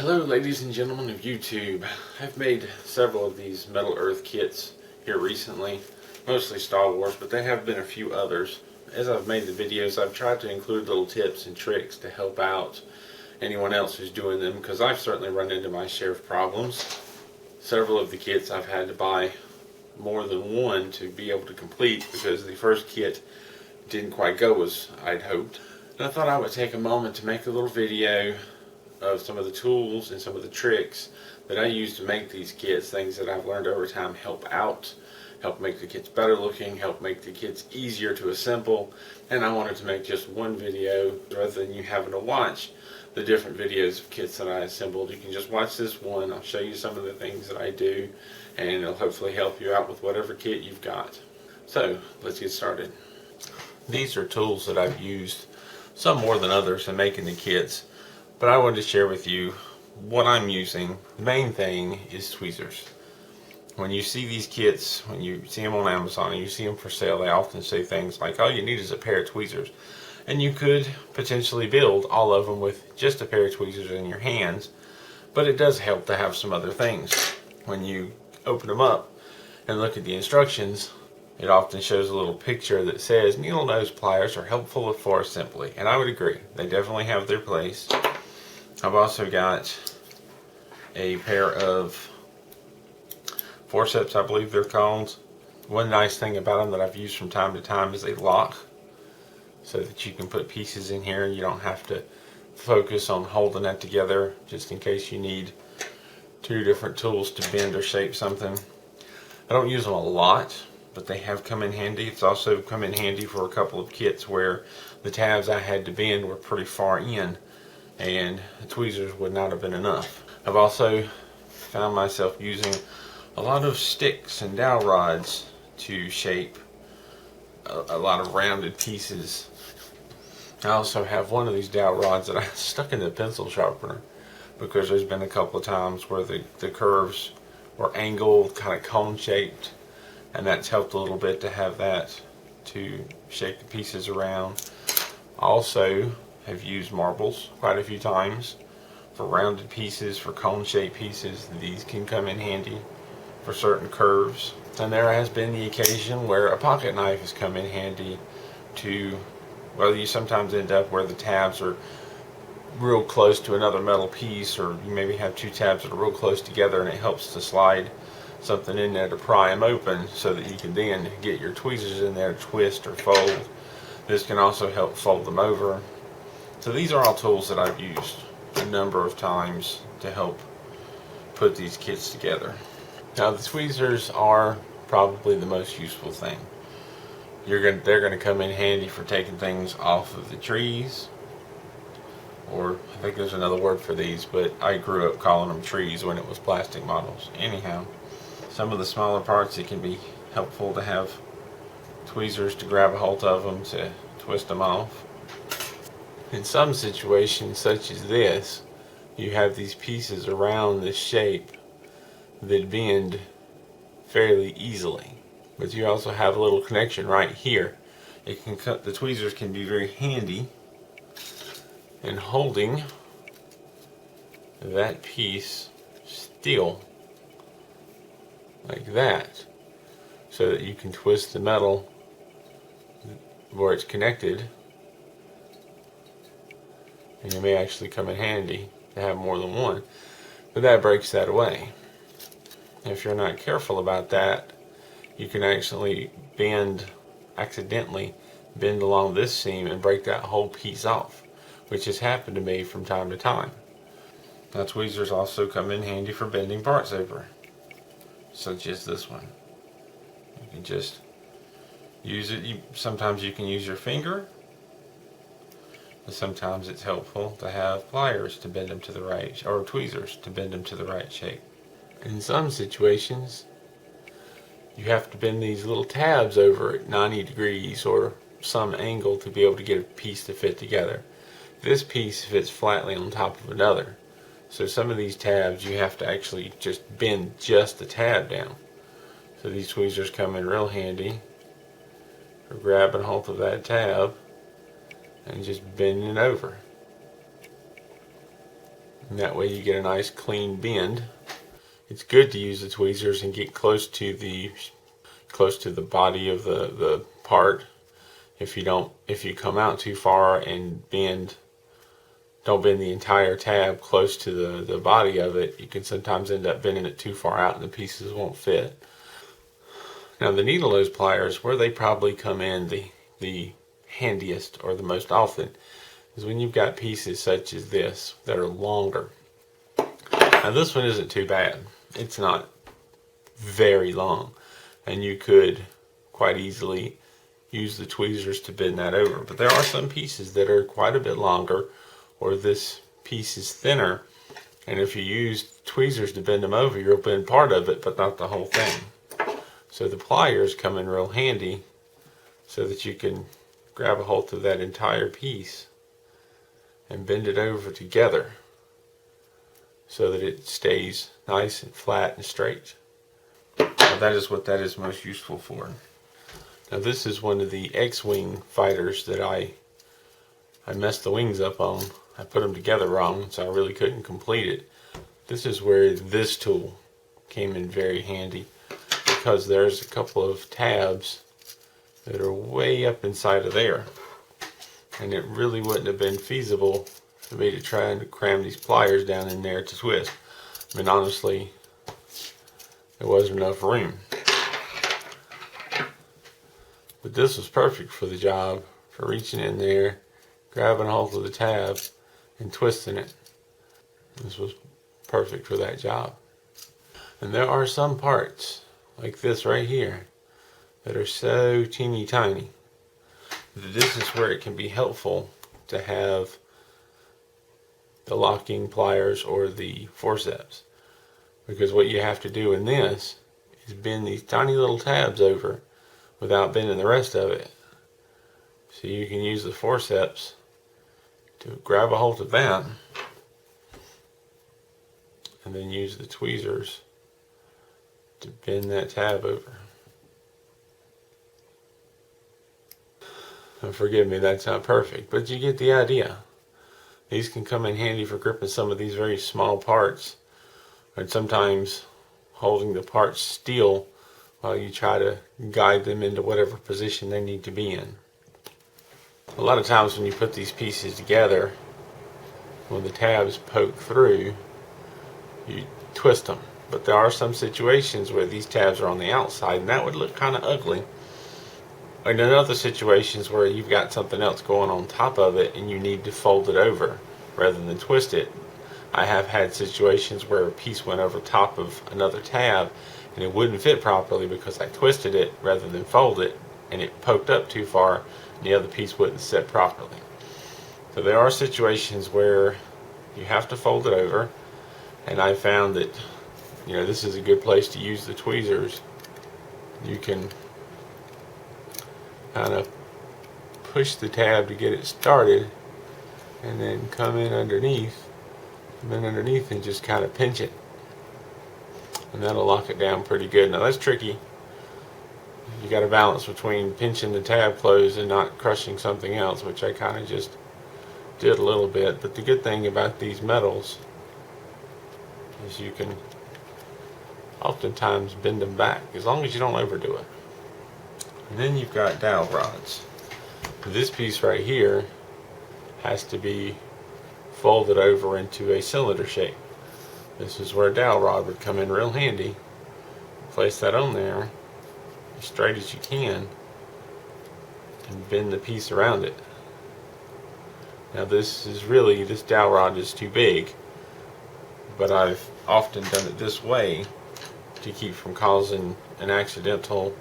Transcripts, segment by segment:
Hello ladies and gentlemen of YouTube. I've made several of these Metal Earth kits here recently, mostly Star Wars, but there have been a few others. As I've made the videos, I've tried to include little tips and tricks to help out anyone else who's doing them, because I've certainly run into my share of problems. Several of the kits I've had to buy more than one to be able to complete because the first kit didn't quite go as I'd hoped. And I thought I would take a moment to make a little video of some of the tools and some of the tricks that I use to make these kits, things that I've learned over time help out, help make the kits better looking, help make the kits easier to assemble. And I wanted to make just one video rather than you having to watch the different videos of kits that I assembled. You can just watch this one. I'll show you some of the things that I do, and it'll hopefully help you out with whatever kit you've got. So let's get started. These are tools that I've used, some more than others, in making the kits. But I wanted to share with you what I'm using. The main thing is tweezers. When you see these kits, when you see them on Amazon and you see them for sale, they often say things like, all you need is a pair of tweezers. And you could potentially build all of them with just a pair of tweezers in your hands, but it does help to have some other things. When you open them up and look at the instructions, it often shows a little picture that says needle nose pliers are helpful for assembly. And I would agree, they definitely have their place. I've also got a pair of forceps, I believe they're called. One nice thing about them that I've used from time to time is they lock, so that you can put pieces in here and you don't have to focus on holding that together, just in case you need two different tools to bend or shape something. I don't use them a lot, but they have come in handy. It's also come in handy for a couple of kits where the tabs I had to bend were pretty far in, and the tweezers would not have been enough. I've also found myself using a lot of sticks and dowel rods to shape a lot of rounded pieces. I also have one of these dowel rods that I stuck in the pencil sharpener, because there's been a couple of times where the curves were angled, kind of cone shaped, and that's helped a little bit to have that to shape the pieces around. Also have used marbles quite a few times for rounded pieces, for cone shaped pieces. These can come in handy for certain curves. And there has been the occasion where a pocket knife has come in handy to, well, you sometimes end up where the tabs are real close to another metal piece, or you maybe have two tabs that are real close together, and it helps to slide something in there to pry them open so that you can then get your tweezers in there to twist or fold. This can also help fold them over. So these are all tools that I've used a number of times to help put these kits together. Now the tweezers are probably the most useful thing. They're going to come in handy for taking things off of the trees, or I think there's another word for these, but I grew up calling them trees when it was plastic models. Anyhow, some of the smaller parts, it can be helpful to have tweezers to grab a hold of them to twist them off. In some situations such as this, you have these pieces around this shape that bend fairly easily, but you also have a little connection right here. It can cut, the tweezers can be very handy in holding that piece still like that, so that you can twist the metal where it's connected. And it may actually come in handy to have more than one, but that breaks that away. If you're not careful about that, you can actually accidentally bend along this seam and break that whole piece off, which has happened to me from time to time. Now tweezers also come in handy for bending parts over, such as this one. You can just use it. Sometimes you can use your finger, but sometimes it's helpful to have pliers to bend them to the right, or tweezers to bend them to the right shape. In some situations, you have to bend these little tabs over at 90 degrees or some angle to be able to get a piece to fit together. This piece fits flatly on top of another, so some of these tabs you have to actually just bend just the tab down. So these tweezers come in real handy for grabbing hold of that tab and just bending it over. And that way you get a nice clean bend. It's good to use the tweezers and get close to the body of the part. If you come out too far and don't bend the entire tab close to the body of it, you can sometimes end up bending it too far out and the pieces won't fit. Now the needle nose pliers, where they probably come in the handiest or the most often, is when you've got pieces such as this that are longer. Now this one isn't too bad. It's not very long, and you could quite easily use the tweezers to bend that over. But there are some pieces that are quite a bit longer, or this piece is thinner, and if you use tweezers to bend them over, you'll bend part of it but not the whole thing. So the pliers come in real handy so that you can grab a hold of that entire piece and bend it over together so that it stays nice and flat and straight. Now that is what that is most useful for. Now this is one of the X-Wing fighters that I messed the wings up on. I put them together wrong, so I really couldn't complete it. This is where this tool came in very handy, because there's a couple of tabs that are way up inside of there, and it really wouldn't have been feasible for me to try and cram these pliers down in there to twist. I mean, honestly, there wasn't enough room. But this was perfect for the job, for reaching in there, grabbing a hold of the tab, and twisting it. This was perfect for that job. And there are some parts, like this right here, that are so teeny tiny. This is where it can be helpful to have the locking pliers or the forceps. Because what you have to do in this is bend these tiny little tabs over without bending the rest of it. So you can use the forceps to grab a hold of that and then use the tweezers to bend that tab over. And forgive me, that's not perfect, but you get the idea. These can come in handy for gripping some of these very small parts, and sometimes holding the parts still while you try to guide them into whatever position they need to be in. A lot of times when you put these pieces together, when the tabs poke through, you twist them. But there are some situations where these tabs are on the outside, and that would look kind of ugly. And in other situations where you've got something else going on top of it and you need to fold it over rather than twist it. I have had situations where a piece went over top of another tab and it wouldn't fit properly because I twisted it rather than fold it, and it poked up too far and the other piece wouldn't sit properly. So there are situations where you have to fold it over, and I found that this is a good place to use the tweezers. You can kind of push the tab to get it started and then come in underneath and just kind of pinch it, and that'll lock it down pretty good. Now that's tricky. You got to balance between pinching the tab closed and not crushing something else, which I kind of just did a little bit. But the good thing about these metals is you can oftentimes bend them back as long as you don't overdo it. And then you've got dowel rods. This piece right here has to be folded over into a cylinder shape. This is where a dowel rod would come in real handy. Place that on there as straight as you can and bend the piece around it. Now this dowel rod is too big, but I've often done it this way to keep from causing an accidental.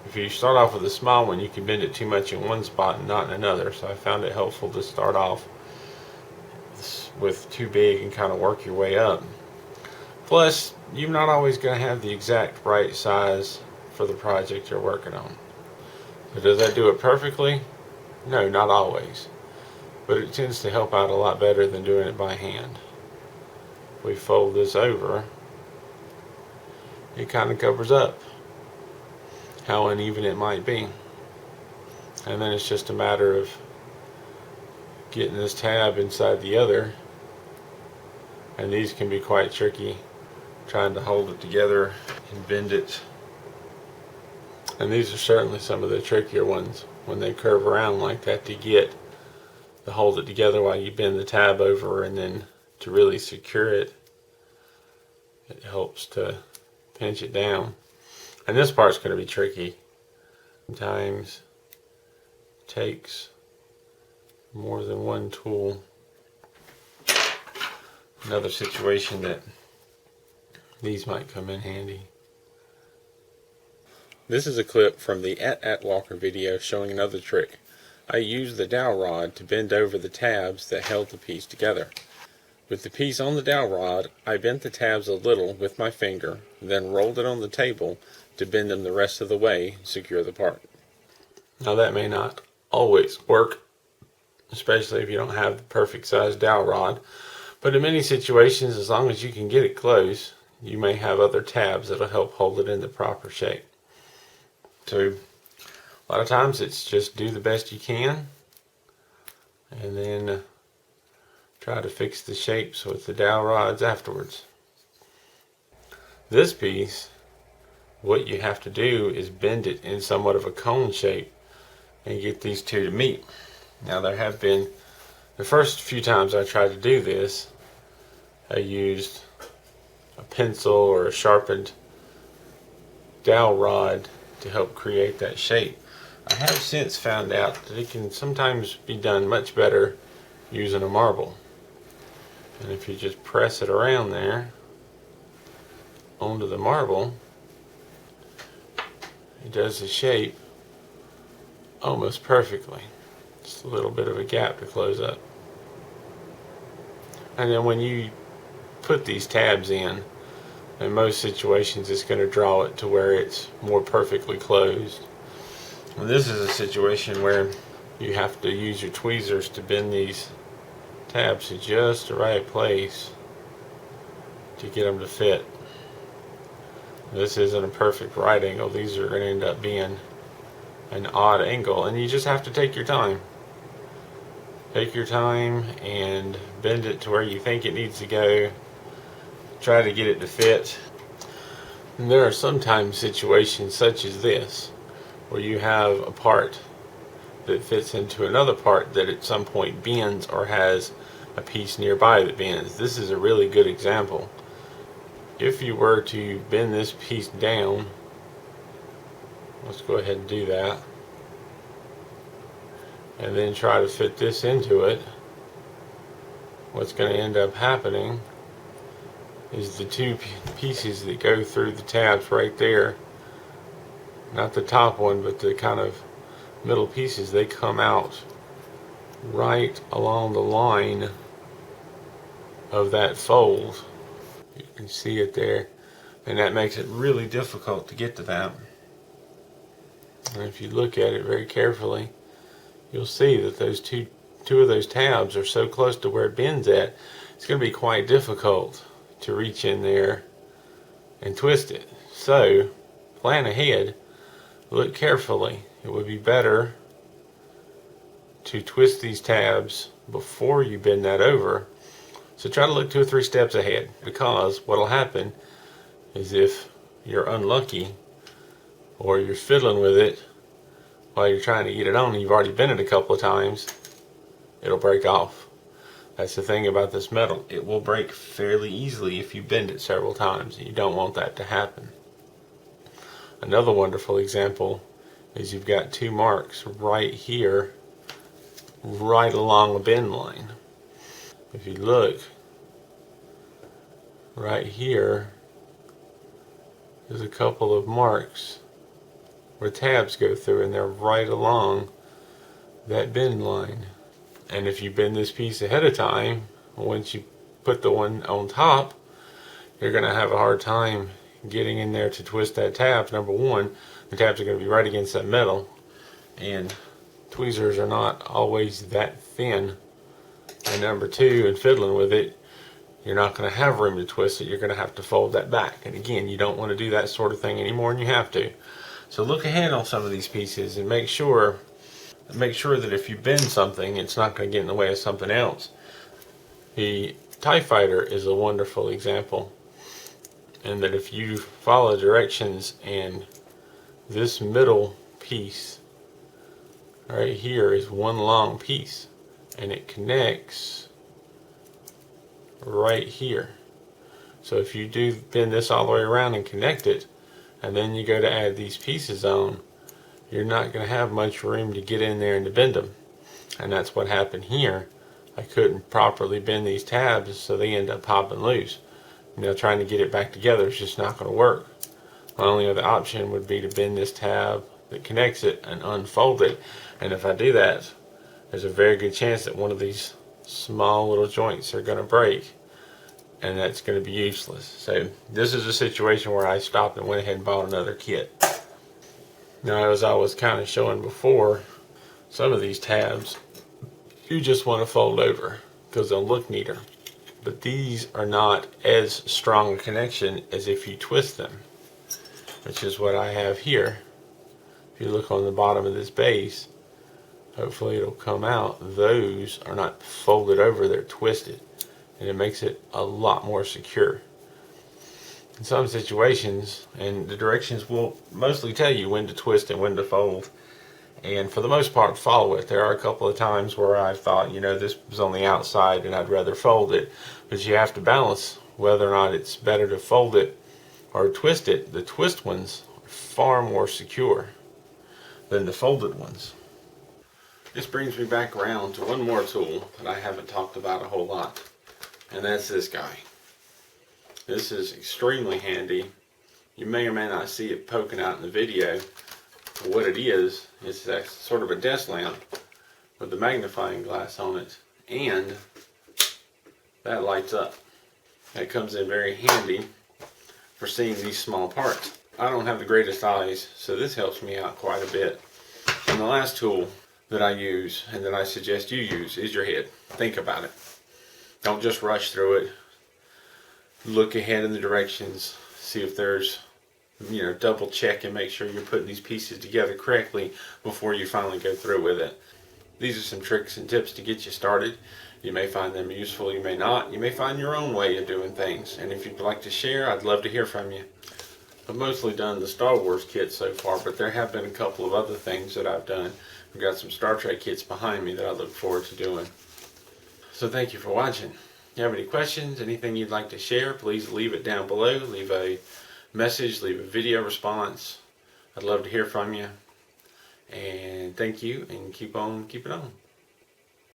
If you start off with a small one, you can bend it too much in one spot and not in another. So I found it helpful to start off with too big and kind of work your way up. Plus, you're not always going to have the exact right size for the project you're working on. But does that do it perfectly? No, not always. But it tends to help out a lot better than doing it by hand. If we fold this over, it kind of covers up how uneven it might be. And then it's just a matter of getting this tab inside the other And these can be quite tricky, trying to hold it together and bend it. And these are certainly some of the trickier ones when they curve around like that to hold it together while you bend the tab over, and then to really secure it, it helps to pinch it down. And this part's going to be tricky. Sometimes it takes more than one tool. Another situation that these might come in handy. This is a clip from the At Walker video showing another trick. I used the dowel rod to bend over the tabs that held the piece together. With the piece on the dowel rod, I bent the tabs a little with my finger, then rolled it on the table to bend them the rest of the way and secure the part. Now that may not always work, especially if you don't have the perfect size dowel rod, but in many situations, as long as you can get it close, you may have other tabs that'll help hold it in the proper shape. So a lot of times it's just do the best you can, and then try to fix the shapes with the dowel rods afterwards. This piece, what you have to do is bend it in somewhat of a cone shape and get these two to meet. Now there have been, the first few times I tried to do this, I used a pencil or a sharpened dowel rod to help create that shape. I have since found out that it can sometimes be done much better using a marble. And if you just press it around there onto the marble, it does the shape almost perfectly. Just a little bit of a gap to close up. And then when you put these tabs in most situations it's going to draw it to where it's more perfectly closed. And this is a situation where you have to use your tweezers to bend these tabs to just the right place to get them to fit. This isn't a perfect right angle. These are going to end up being an odd angle, and you just have to take your time. Take your time and bend it to where you think it needs to go. Try to get it to fit. And there are sometimes situations such as this where you have a part that fits into another part that at some point bends or has a piece nearby that bends. This is a really good example. If you were to bend this piece down, let's go ahead and do that, and then try to fit this into it, what's going to end up happening is the two pieces that go through the tabs right there, not the top one but the kind of middle pieces, they come out right along the line of that fold. You can see it there, and that makes it really difficult to get to that. And if you look at it very carefully, you'll see that those two of those tabs are so close to where it bends at, it's going to be quite difficult to reach in there and twist it. So plan ahead, look carefully. It would be better to twist these tabs before you bend that over. So try to look 2 or 3 steps ahead, because what will happen is if you're unlucky or you're fiddling with it while you're trying to get it on and you've already bent it a couple of times, it'll break off. That's the thing about this metal. It will break fairly easily if you bend it several times. You don't want that to happen. Another wonderful example is you've got 2 marks right here, right along a bend line. If you look right here, there's a couple of marks where tabs go through, and they're right along that bend line. And if you bend this piece ahead of time, once you put the one on top, you're going to have a hard time getting in there to twist that tab. Number one, the tabs are going to be right against that metal, and tweezers are not always that thin. And number two, in fiddling with it, you're not going to have room to twist it. You're going to have to fold that back. And again, you don't want to do that sort of thing any more than you have to. So look ahead on some of these pieces and make sure that if you bend something, it's not going to get in the way of something else. The TIE Fighter is a wonderful example, and that if you follow directions and this middle piece right here is one long piece and it connects right here. So if you do bend this all the way around and connect it, and then you go to add these pieces on, you're not going to have much room to get in there and to bend them. And that's what happened here. I couldn't properly bend these tabs, so they end up popping loose. Now trying to get it back together is just not going to work. My only other option would be to bend this tab that connects it and unfold it. And if I do that, there's a very good chance that one of these small little joints are going to break, and that's going to be useless. So this is a situation where I stopped and went ahead and bought another kit. Now, as I was kind of showing before, some of these tabs you just want to fold over because they'll look neater, but these are not as strong a connection as if you twist them, which is what I have here. If you look on the bottom of this base, hopefully it'll come out. Those are not folded over, they're twisted, and it makes it a lot more secure. In some situations, and the directions will mostly tell you when to twist and when to fold, and for the most part follow it. There are a couple of times where I thought, this was on the outside and I'd rather fold it, but you have to balance whether or not it's better to fold it or twist it. The twist ones are far more secure than the folded ones. This brings me back around to one more tool that I haven't talked about a whole lot, and that's this guy. This is extremely handy. You may or may not see it poking out in the video. But what it is sort of a desk lamp with a magnifying glass on it, and that lights up. That comes in very handy for seeing these small parts. I don't have the greatest eyes, so this helps me out quite a bit. And the last tool that I use, and that I suggest you use, is your head. Think about it. Don't just rush through it. Look ahead in the directions, see if there's, double check and make sure you're putting these pieces together correctly before you finally go through with it. These are some tricks and tips to get you started. You may find them useful, you may not. You may find your own way of doing things, and if you'd like to share, I'd love to hear from you. I've mostly done the Star Wars kits so far, but there have been a couple of other things that I've done. I've got some Star Trek kits behind me that I look forward to doing. So thank you for watching. If you have any questions, anything you'd like to share, please leave it down below. Leave a message, leave a video response. I'd love to hear from you. And thank you, and keep on keeping on.